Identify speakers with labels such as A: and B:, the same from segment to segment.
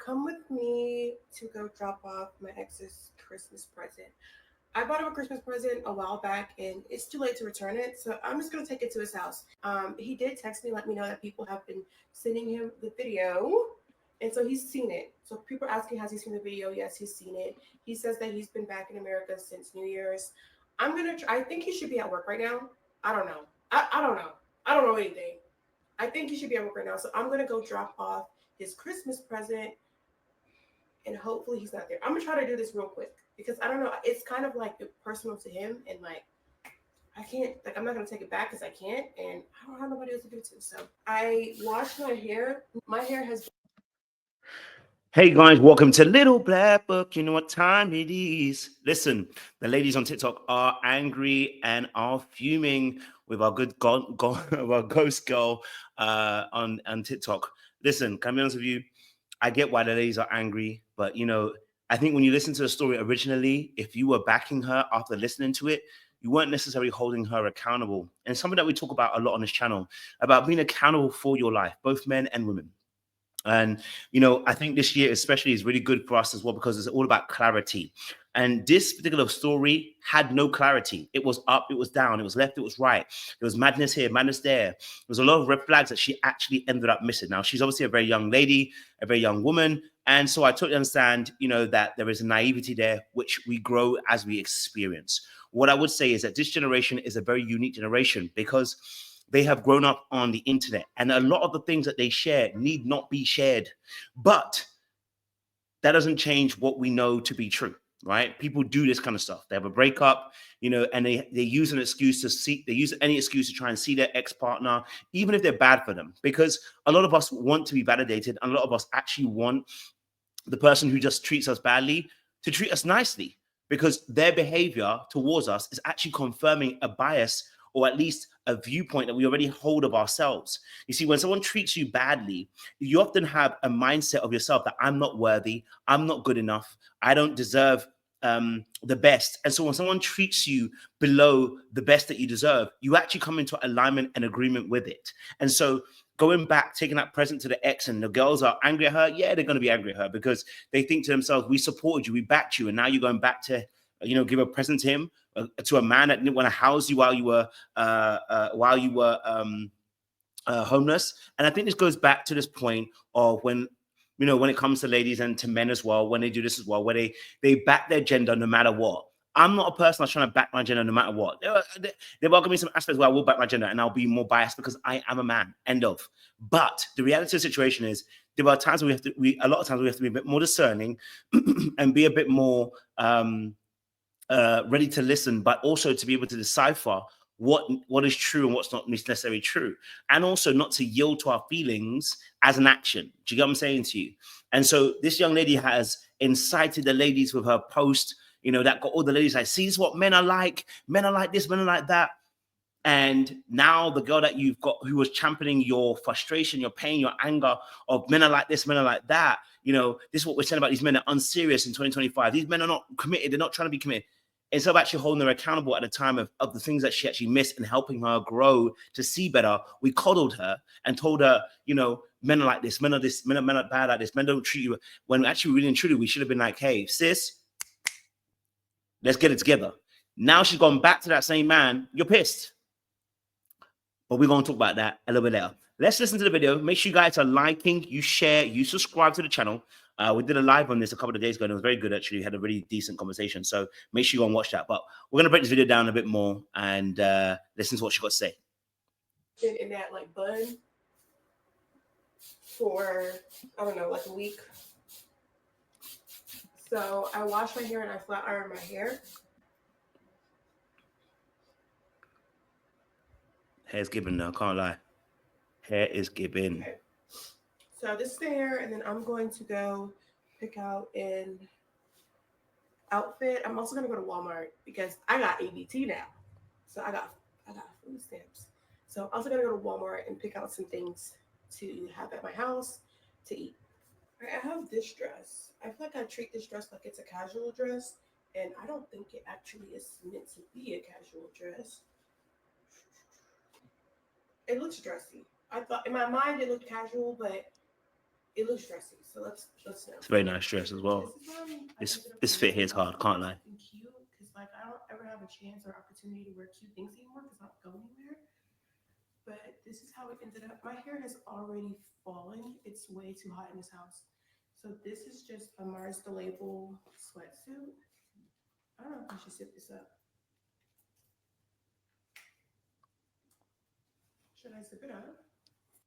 A: come with me to go drop off my ex's Christmas present. I bought him a Christmas present a while back, and it's too late to return it, so I'm just gonna take it to his house. He did text me, let me know that people have been sending him the video, and so he's seen it. So people are asking, has he seen the video? Yes, he's seen it. He says that he's been back in America since New Year's. I'm gonna. I think he should be at work right now. I don't know. I don't know. I don't know anything. I think he should be at work right now. So I'm gonna go drop off his Christmas present, and hopefully he's not there. I'm gonna try to do this real quick because I don't know. It's kind of like personal to him, and like I can't. Like I'm not gonna take it back because I can't, and I don't have nobody else to give it to. So I washed my hair. My hair has.
B: Hey guys, welcome to Little Black Book. You know what time it is. Listen, the ladies on TikTok are angry and are fuming with our our ghost girl on TikTok. Listen, can I be honest with you? I get why the ladies are angry, but I think when you listen to the story originally, if you were backing her after listening to it, you weren't necessarily holding her accountable. And something that we talk about a lot on this channel about being accountable for your life, both men and women. And, I think this year especially is really good for us as well because it's all about clarity. And this particular story had no clarity. It was up, it was down, it was left, it was right. There was madness here, madness there. There was a lot of red flags that she actually ended up missing. Now, she's obviously a very young lady, a very young woman. And so I totally understand, that there is a naivety there, which we grow as we experience. What I would say is that this generation is a very unique generation because they have grown up on the internet, and a lot of the things that they share need not be shared. But that doesn't change what we know to be true, right? People do this kind of stuff. They have a breakup, and they use an excuse they use any excuse to try and see their ex-partner, even if they're bad for them. Because a lot of us want to be validated, and a lot of us actually want the person who just treats us badly to treat us nicely, because their behavior towards us is actually confirming a bias, or at least a viewpoint that we already hold of ourselves. You see, when someone treats you badly, you often have a mindset of yourself that I'm not worthy, I'm not good enough, I don't deserve the best. And so when someone treats you below the best that you deserve, you actually come into alignment and agreement with it. And so going back, taking that present to the ex, and the girls are angry at her, yeah, they're going to be angry at her because they think to themselves, we supported you, we backed you, and now you're going back to give a present to him, to a man that didn't want to house you while you were homeless. And I think this goes back to this point of when it comes to ladies and to men as well, when they do this as well, where they back their gender no matter what. I'm not a person that's trying to back my gender no matter what. There are going to be some aspects where I will back my gender and I'll be more biased because I am a man. End of. But the reality of the situation is there are times where a lot of times we have to be a bit more discerning and be a bit more ready to listen, but also to be able to decipher what is true and what's not necessarily true, and also not to yield to our feelings as an action. Do you get what I'm saying to you? And so this young lady has incited the ladies with her post, that got all the ladies like, see, this is what men are like this, men are like that. And now the girl that you've got who was championing your frustration, your pain, your anger of men are like this, men are like that. This is what we're saying about these men are unserious in 2025. These men are not committed. They're not trying to be committed. Instead of actually holding her accountable at the time of the things that she actually missed and helping her grow to see better, we coddled her and told her, men are like this, men are bad like this, men don't treat you. When actually, really and truly, we should have been like, hey, sis, let's get it together. Now she's gone back to that same man. You're pissed. But we're going to talk about that a little bit later. Let's listen to the video. Make sure you guys are liking, you share, you subscribe to the channel. We did a live on this a couple of days ago, and it was very good, actually. We had a really decent conversation. So make sure you go and watch that. But we're going to break this video down a bit more and listen to what she got to say.
A: Been in that like bun for, I don't know, like a week. So I wash my hair and I flat iron my hair.
B: Hair's giving now, can't lie. Hair is giving.
A: Okay. So this is the hair, and then I'm going to go pick out an outfit. I'm also going to go to Walmart because I got ABT now. So I got food stamps. So I'm also going to go to Walmart and pick out some things to have at my house to eat. I have this dress. I feel like I treat this dress like it's a casual dress, and I don't think it actually is meant to be a casual dress. It looks dressy. I thought in my mind it looked casual, but It looks dressy, so let's know.
B: It's a very nice dress as well. This fit here is hard, can't lie.
A: Cute, because like I don't ever have a chance or opportunity to wear cute things anymore because I don't go anywhere. But this is how it ended up. My hair has already fallen. It's way too hot in this house. So this is just a Mars the Label sweatsuit. I don't know if I should zip this up. Should I zip it up?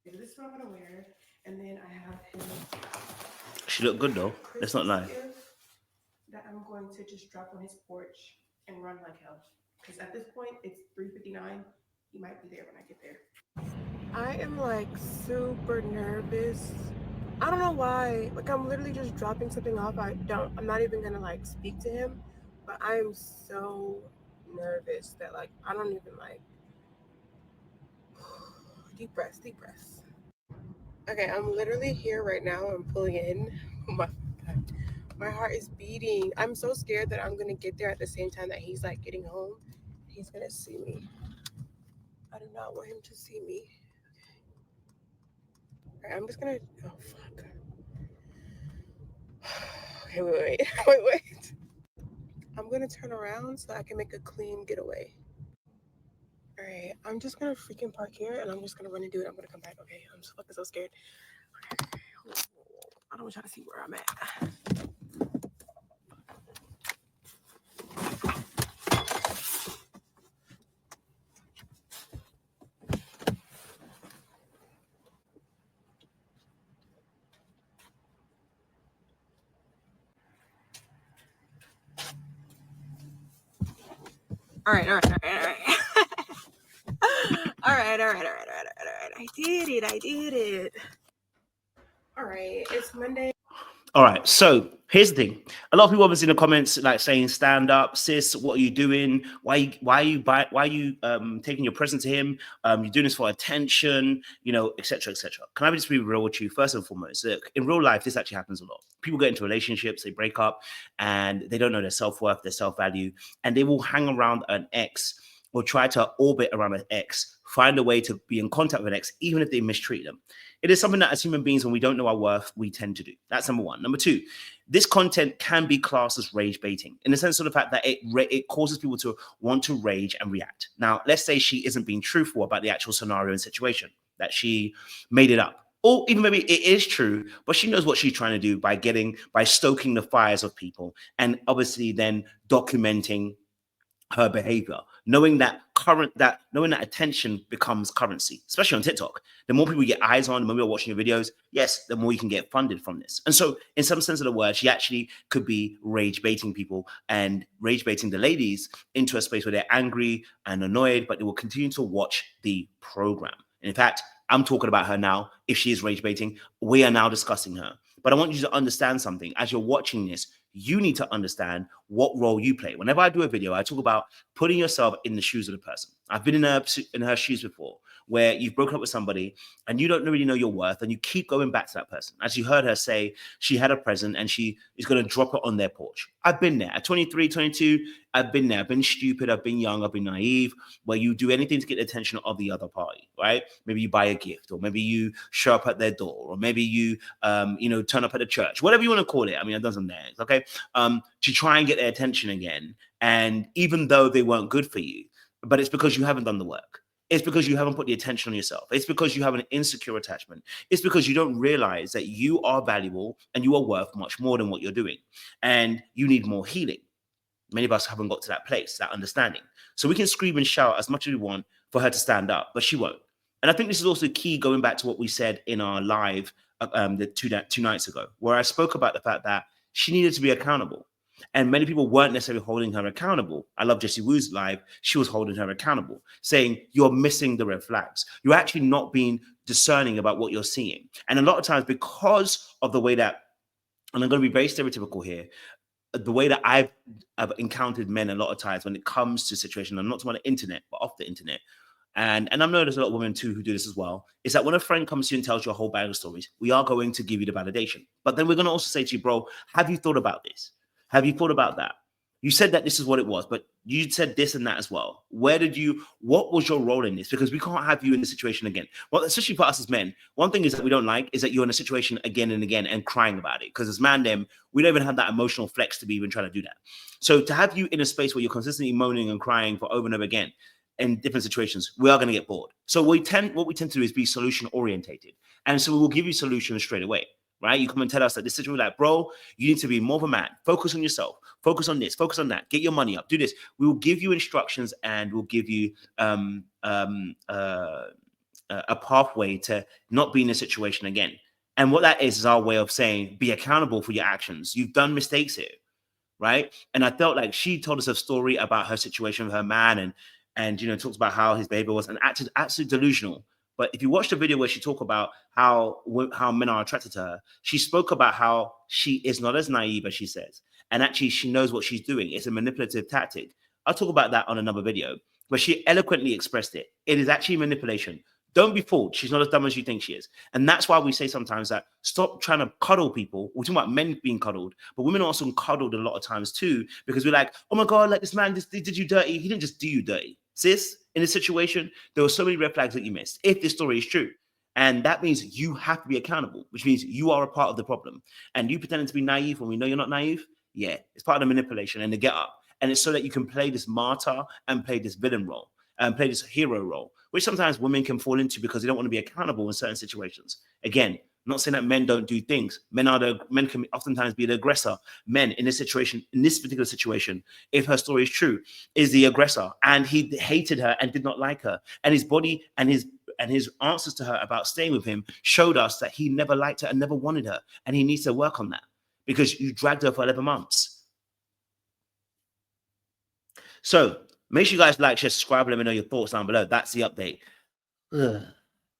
A: Okay, this is what I'm gonna wear. And then I have his
B: She looked good though. Let's not lie.
A: That I'm going to just drop on his porch and run like hell. Because at this point it's 3:59. He might be there when I get there. I am like super nervous. I don't know why. Like I'm literally just dropping something off. I'm not even gonna like speak to him. But I am so nervous that like I don't even like deep breaths, deep breaths. Okay, I'm literally here right now. I'm pulling in. My heart is beating. I'm so scared that I'm gonna get there at the same time that he's like getting home. He's gonna see me. I do not want him to see me. Okay, I'm just gonna. Oh fuck. Okay, wait. I'm gonna turn around so I can make a clean getaway. All right, I'm just gonna freaking park here and I'm just gonna run and do it. I'm gonna come back. Okay, I'm so fucking so scared. Okay. I don't want y'all to see where I'm at. All right. All right. I did it. All right, it's Monday.
B: All right, so here's the thing. A lot of people obviously in the comments like saying, "Stand up, sis. What are you doing? Why are you taking your present to him? You're doing this for attention, you know, etc., etc." Can I just be real with you? First and foremost, look, in real life, this actually happens a lot. People get into relationships, they break up, and they don't know their self-worth, their self-value, and they will hang around an ex or try to orbit around an ex, find a way to be in contact with an ex, even if they mistreat them. It is something that as human beings, when we don't know our worth, we tend to do. That's number one. Number two, this content can be classed as rage baiting in the sense of the fact that it causes people to want to rage and react. Now, let's say she isn't being truthful about the actual scenario and situation, that she made it up. Or even maybe it is true, but she knows what she's trying to do by stoking the fires of people and obviously then documenting her behavior, knowing that attention becomes currency, especially on TikTok. The more people you get eyes on, the more people are watching your videos, yes, the more you can get funded from this. And so, in some sense of the word, she actually could be rage baiting people and rage baiting the ladies into a space where they're angry and annoyed, but they will continue to watch the program. And in fact, I'm talking about her now. If she is rage baiting, we are now discussing her. But I want you to understand something. As you're watching this, you need to understand what role you play. Whenever I do a video, I talk about putting yourself in the shoes of the person. I've been in her shoes before, where you've broken up with somebody and you don't really know your worth and you keep going back to that person. As you heard her say, she had a present and she is going to drop it on their porch. I've been there. At 23, 22, I've been there. I've been stupid. I've been young. I've been naive, where you do anything to get the attention of the other party, right? Maybe you buy a gift, or maybe you show up at their door, or maybe you, turn up at the church, whatever you want to call it. I mean, I've done some names, okay? To try and get their attention again. And even though they weren't good for you, but it's because you haven't done the work. It's because you haven't put the attention on yourself. It's because you have an insecure attachment. It's because you don't realize that you are valuable and you are worth much more than what you're doing. And you need more healing. Many of us haven't got to that place, that understanding. So we can scream and shout as much as we want for her to stand up, but she won't. And I think this is also key, going back to what we said in our live the two nights ago, where I spoke about the fact that she needed to be accountable. And many people weren't necessarily holding her accountable. I love Jessie Woo's live. She was holding her accountable, saying, you're missing the red flags. You're actually not being discerning about what you're seeing. And a lot of times, because of the way that, and I'm going to be very stereotypical here, the way that I've encountered men a lot of times when it comes to situations, I'm not talking about the internet, but off the internet. And I know there's a lot of women too who do this as well, is that when a friend comes to you and tells you a whole bag of stories, we are going to give you the validation. But then we're going to also say to you, bro, have you thought about this? Have you thought about that? You said that this is what it was, but you said this and that as well. What was your role in this? Because we can't have you in the situation again. Well, especially for us as men, one thing is that we don't like is that you're in a situation again and again and crying about it. Because as man, we don't even have that emotional flex to be even trying to do that. So to have you in a space where you're consistently moaning and crying for over and over again in different situations, we are going to get bored. So what we tend to do is be solution orientated. And so we will give you solutions straight away. Right? You come and tell us that this situation, like, bro, you need to be more of a man. Focus on yourself. Focus on this. Focus on that. Get your money up. Do this. We will give you instructions and we'll give you a pathway to not be in a situation again. And what that is our way of saying, be accountable for your actions. You've done mistakes here, right? And I felt like she told us a story about her situation with her man, and talks about how his behavior was and acted absolutely delusional. But if you watch the video where she talked about how men are attracted to her, she spoke about how she is not as naive as she says. And actually, she knows what she's doing. It's a manipulative tactic. I'll talk about that on another video, but she eloquently expressed it. It is actually manipulation. Don't be fooled. She's not as dumb as you think she is. And that's why we say sometimes that stop trying to cuddle people. We're talking about men being cuddled, but women are also cuddled a lot of times too, because we're like, oh my God, like this man just did you dirty. He didn't just do you dirty. Sis, in this situation, there were so many red flags that you missed, if this story is true. And that means you have to be accountable, which means you are a part of the problem. And you pretending to be naive when we know you're not naive, yeah, it's part of the manipulation and the get up. And it's so that you can play this martyr and play this villain role and play this hero role, which sometimes women can fall into because they don't want to be accountable in certain situations. Again, I'm not saying that men don't do things. Men can oftentimes be the aggressor. Men in this particular situation, if her story is true, is the aggressor, and he hated her and did not like her. And his body and his answers to her about staying with him showed us that he never liked her and never wanted her, and he needs to work on that because you dragged her for 11 months. So make sure you guys like, share, subscribe, let me know your thoughts down below. That's the update. Ugh.